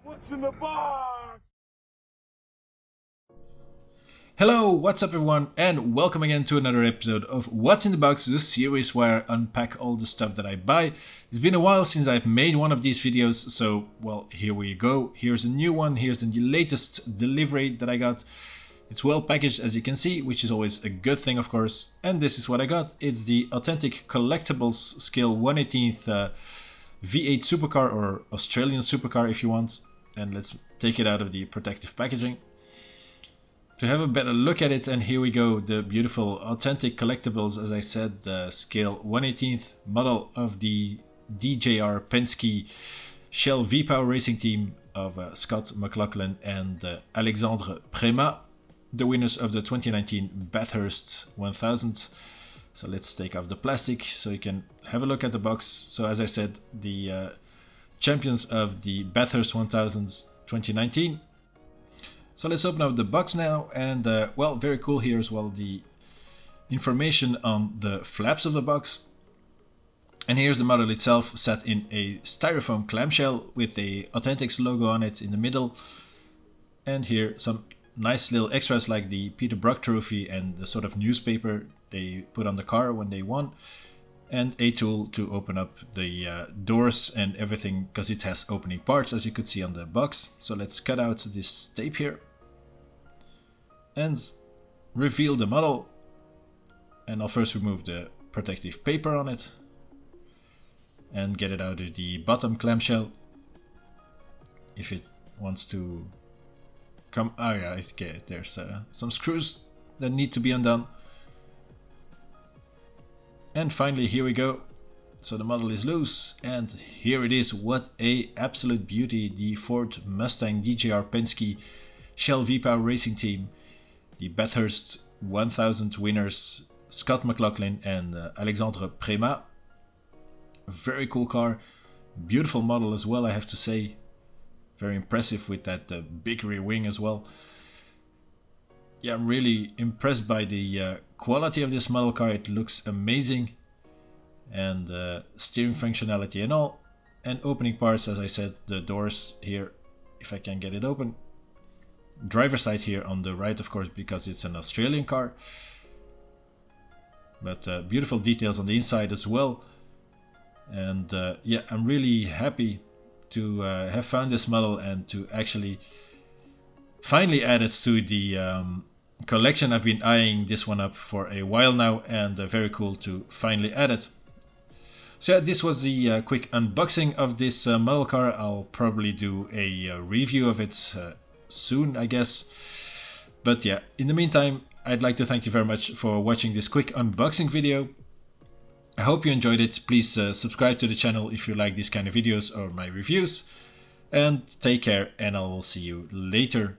What's in the box? Hello, what's up everyone, and welcome again to another episode of What's in the Box, the series where I unpack all the stuff that I buy. It's been a while since I've made one of these videos, so well, here we go. Here's a new one, here's the latest delivery that I got. It's well packaged, as you can see, which is always a good thing, of course. And this is what I got. It's the Authentic Collectibles Scale 1/18th V8 Supercar, or Australian Supercar if you want. And let's take it out of the protective packaging to have a better look at it. And here we go, the beautiful Authentic Collectibles, as I said, the scale 1/18th model of the DJR Penske Shell V-Power Racing Team of Scott McLaughlin and Alexandre Prémat, the winners of the 2019 Bathurst 1000. So let's take off the plastic so you can have a look at the box. So as I said, the champions of the Bathurst 1000 2019. So let's open up the box now, and well, very cool here as well, the information on the flaps of the box. And here's the model itself, set in a styrofoam clamshell with the Authentics logo on it in the middle. And here some nice little extras like the Peter Brock trophy and the sort of newspaper they put on the car when they won. And a tool to open up the doors and everything, because it has opening parts, as you could see on the box. So let's cut out this tape here and reveal the model. And I'll first remove the protective paper on it and get it out of the bottom clamshell if it wants to come. Oh yeah, okay, there's some screws that need to be undone. And finally, here we go. So the model is loose, and here it is. What a absolute beauty, the Ford Mustang DJR Penske Shell V-Power Racing Team, the Bathurst 1000 winners Scott McLaughlin and Alexandre Prémat. Very cool car, beautiful model as well, I have to say. Very impressive with that big rear wing as well. Yeah, I'm really impressed by the quality of this model car. It looks amazing, and steering functionality and all, and opening parts, as I said, the doors here, if I can get it open. Driver's side here on the right, of course, because it's an Australian car, but beautiful details on the inside as well. And yeah, I'm really happy to have found this model and to actually finally add it to the collection. I've been eyeing this one up for a while now, and very cool to finally add it. So yeah, this was the quick unboxing of this model car. I'll probably do a review of it soon, I guess. But yeah, in the meantime, I'd like to thank you very much for watching this quick unboxing video. I hope you enjoyed it. Please subscribe to the channel if you like these kind of videos or my reviews. And take care, and I will see you later.